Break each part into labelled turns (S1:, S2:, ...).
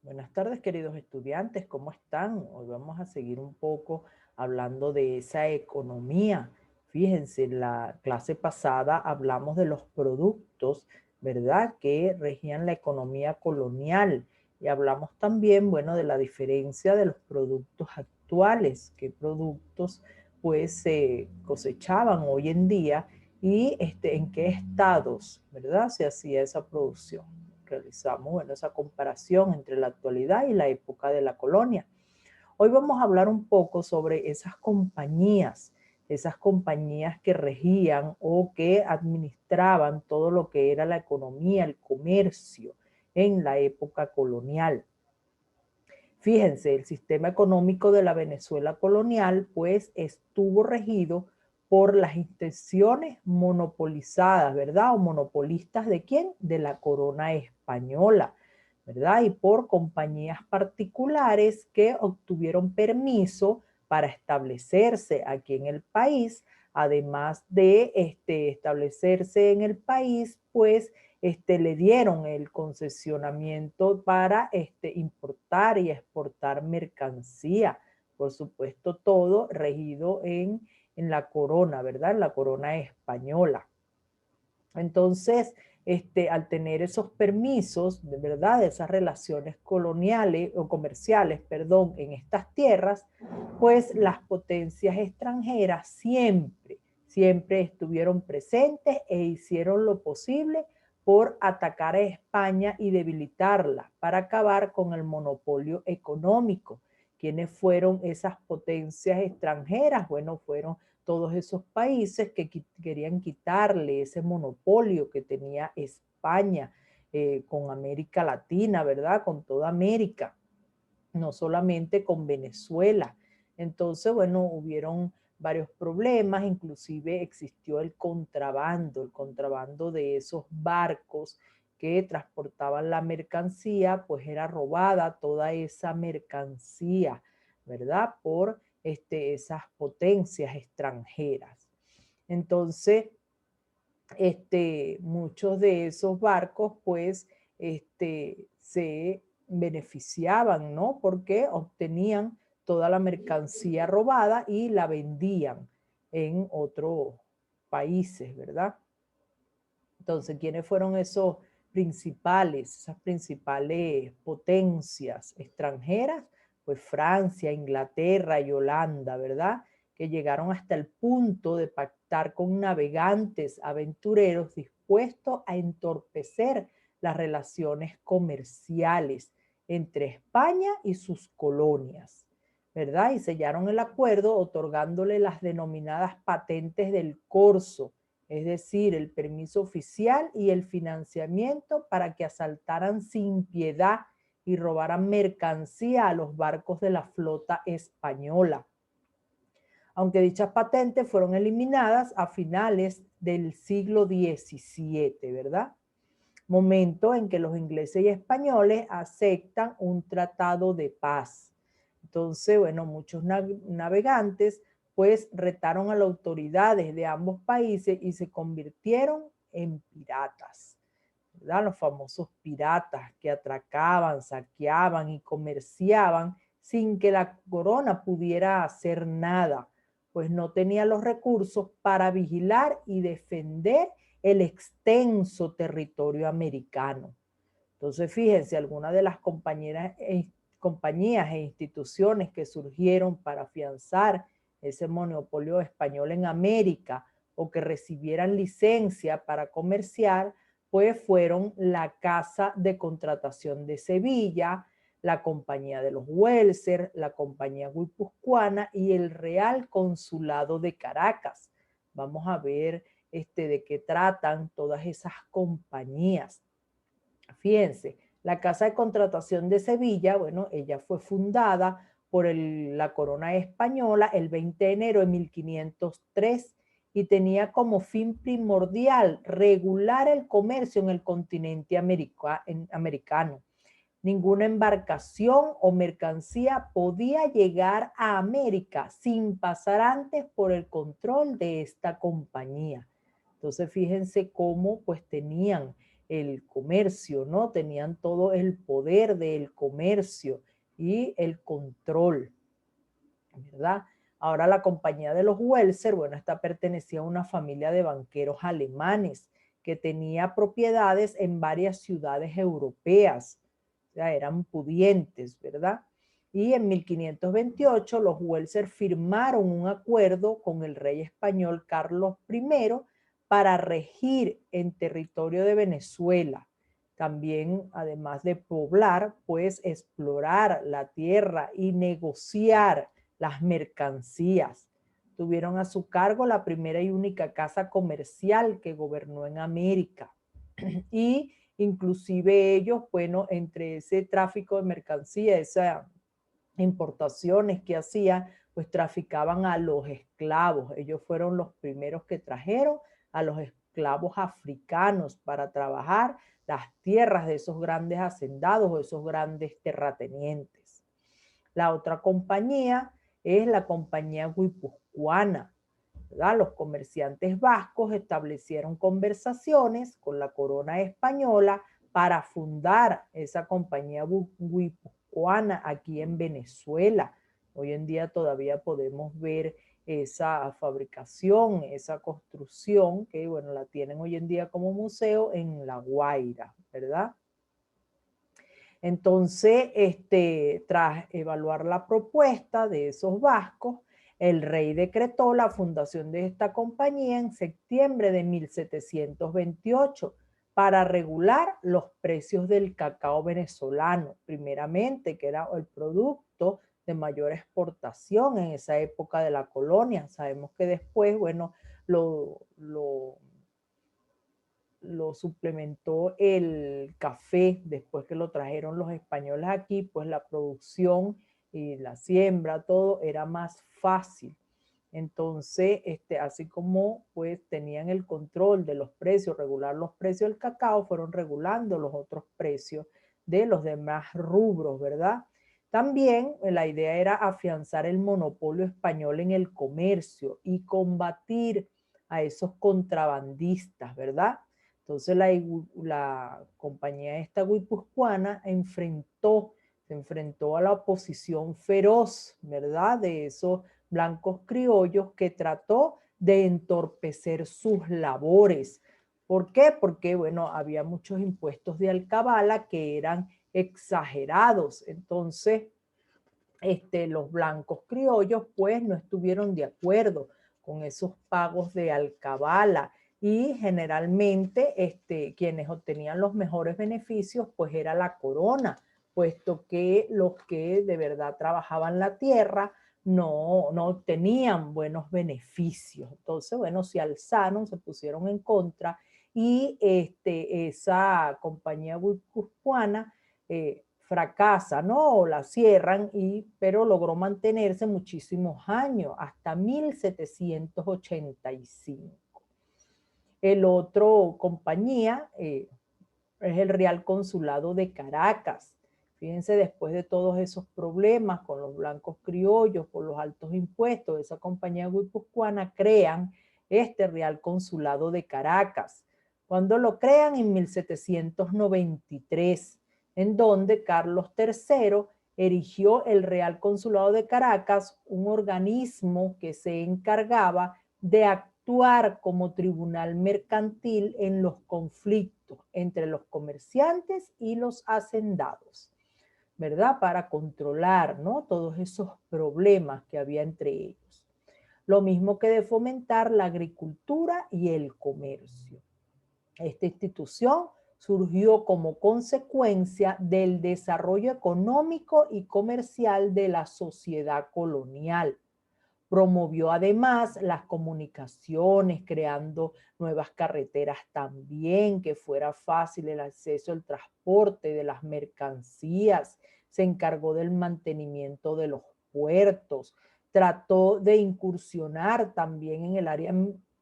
S1: Buenas tardes, queridos estudiantes, ¿cómo están? Hoy vamos a seguir un poco hablando de esa economía. Fíjense, en la clase pasada hablamos de los productos, ¿verdad?, que regían la economía colonial. Y hablamos también, bueno, de la diferencia de los productos actuales, qué productos pues se cosechaban hoy en día y en qué estados, ¿verdad?, se hacía esa producción. Realizamos, bueno, esa comparación entre la actualidad y la época de la colonia. Hoy vamos a hablar un poco sobre esas compañías que regían o que administraban todo lo que era la economía, el comercio en la época colonial. Fíjense, el sistema económico de la Venezuela colonial pues estuvo regido por las intenciones monopolizadas, ¿verdad? O monopolistas ¿de quién? De la corona española, ¿verdad? Y por compañías particulares que obtuvieron permiso para establecerse aquí en el país, además de establecerse en el país, pues le dieron el concesionamiento para importar y exportar mercancía. Por supuesto, todo regido en la corona, ¿verdad? En la corona española. Entonces, al tener esos permisos, de verdad, esas relaciones coloniales o comerciales, perdón, en estas tierras, pues las potencias extranjeras siempre estuvieron presentes e hicieron lo posible por atacar a España y debilitarla para acabar con el monopolio económico. ¿Quiénes fueron esas potencias extranjeras? Bueno, fueron todos esos países que querían quitarle ese monopolio que tenía España con América Latina, ¿verdad? Con toda América, no solamente con Venezuela. Entonces, bueno, hubieron varios problemas, inclusive existió el contrabando de esos barcos que transportaban la mercancía, pues era robada toda esa mercancía, ¿verdad? Por esas potencias extranjeras. Entonces, muchos de esos barcos, pues, se beneficiaban, ¿no? Porque obtenían toda la mercancía robada y la vendían en otros países, ¿verdad? Entonces, ¿quiénes fueron esas principales potencias extranjeras? Pues Francia, Inglaterra y Holanda, ¿verdad? Que llegaron hasta el punto de pactar con navegantes aventureros dispuestos a entorpecer las relaciones comerciales entre España y sus colonias, ¿verdad? Y sellaron el acuerdo otorgándole las denominadas patentes del corso, es decir, el permiso oficial y el financiamiento para que asaltaran sin piedad y robaran mercancía a los barcos de la flota española. Aunque dichas patentes fueron eliminadas a finales del siglo XVII, ¿verdad? Momento en que los ingleses y españoles aceptan un tratado de paz. Entonces, bueno, muchos navegantes pues retaron a las autoridades de ambos países y se convirtieron en piratas, ¿verdad? Los famosos piratas que atracaban, saqueaban y comerciaban sin que la corona pudiera hacer nada, pues no tenía los recursos para vigilar y defender el extenso territorio americano. Entonces, fíjense, algunas de las compañías e instituciones que surgieron para afianzar ese monopolio español en América o que recibieran licencia para comerciar, pues fueron la Casa de Contratación de Sevilla, la Compañía de los Welser, la Compañía Guipuzcoana y el Real Consulado de Caracas. Vamos a ver de qué tratan todas esas compañías. Fíjense, la Casa de Contratación de Sevilla, bueno, ella fue fundada por la corona española el 20 de enero de 1503 y tenía como fin primordial regular el comercio en el continente americano. Ninguna embarcación o mercancía podía llegar a América sin pasar antes por el control de esta compañía. Entonces, fíjense cómo pues tenían el comercio, ¿no? Tenían todo el poder del comercio y el control, ¿verdad? Ahora la compañía de los Welser, bueno, esta pertenecía a una familia de banqueros alemanes que tenía propiedades en varias ciudades europeas, o sea, eran pudientes, ¿verdad? Y en 1528 los Welser firmaron un acuerdo con el rey español Carlos I para regir en territorio de Venezuela. También, además de poblar, pues explorar la tierra y negociar las mercancías. Tuvieron a su cargo la primera y única casa comercial que gobernó en América. Y inclusive ellos, bueno, entre ese tráfico de mercancías, esas importaciones que hacían, pues traficaban a los esclavos. Ellos fueron los primeros que trajeron a los esclavos africanos para trabajar las tierras de esos grandes hacendados o esos grandes terratenientes. La otra compañía es la compañía guipuzcoana, ¿verdad? Los comerciantes vascos establecieron conversaciones con la corona española para fundar esa compañía guipuzcoana aquí en Venezuela. Hoy en día todavía podemos ver esa fabricación, esa construcción, que bueno, la tienen hoy en día como museo en La Guaira, ¿verdad? Entonces, tras evaluar la propuesta de esos vascos, el rey decretó la fundación de esta compañía en septiembre de 1728 para regular los precios del cacao venezolano, primeramente, que era el producto de mayor exportación en esa época de la colonia. Sabemos que después, bueno, lo suplementó el café después que lo trajeron los españoles aquí, pues la producción y la siembra, todo era más fácil. Entonces, así como pues tenían el control de los precios, regular los precios del cacao, fueron regulando los otros precios de los demás rubros, ¿verdad? También la idea era afianzar el monopolio español en el comercio y combatir a esos contrabandistas, ¿verdad? Entonces la compañía esta guipuzcoana se enfrentó a la oposición feroz, ¿verdad? De esos blancos criollos que trató de entorpecer sus labores. ¿Por qué? Porque, bueno, había muchos impuestos de alcabala que eran exagerados. Entonces, los blancos criollos, pues, no estuvieron de acuerdo con esos pagos de alcabala y generalmente quienes obtenían los mejores beneficios pues era la corona, puesto que los que de verdad trabajaban la tierra no obtenían buenos beneficios. Entonces, bueno, se alzaron, se pusieron en contra y esa compañía guipuzcoana fracasa, ¿no? O la cierran, pero logró mantenerse muchísimos años, hasta 1785. El otro compañía es el Real Consulado de Caracas. Fíjense, después de todos esos problemas con los blancos criollos, por los altos impuestos, esa compañía guipuzcoana crean este Real Consulado de Caracas. Cuando lo crean en 1793, en donde Carlos III erigió el Real Consulado de Caracas, un organismo que se encargaba de actuar como tribunal mercantil en los conflictos entre los comerciantes y los hacendados, ¿verdad? Para controlar, ¿no? Todos esos problemas que había entre ellos. Lo mismo que de fomentar la agricultura y el comercio. Esta institución surgió como consecuencia del desarrollo económico y comercial de la sociedad colonial. Promovió además las comunicaciones, creando nuevas carreteras también, que fuera fácil el acceso al transporte de las mercancías. Se encargó del mantenimiento de los puertos. Trató de incursionar también en el área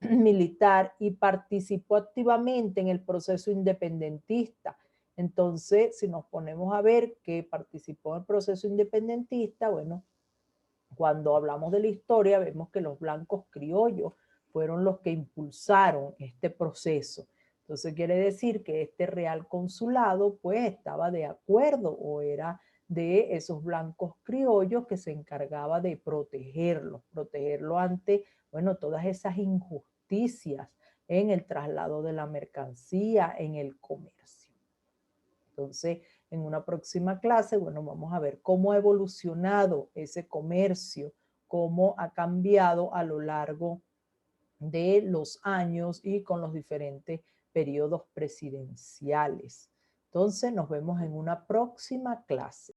S1: militar y participó activamente en el proceso independentista. Entonces, si nos ponemos a ver que participó en el proceso independentista, bueno, cuando hablamos de la historia, vemos que los blancos criollos fueron los que impulsaron este proceso. Entonces quiere decir que este real consulado pues estaba de acuerdo o era de esos blancos criollos que se encargaba de protegerlo ante, bueno, todas esas injusticias en el traslado de la mercancía, en el comercio. Entonces, en una próxima clase, bueno, vamos a ver cómo ha evolucionado ese comercio, cómo ha cambiado a lo largo de los años y con los diferentes periodos presidenciales. Entonces, nos vemos en una próxima clase.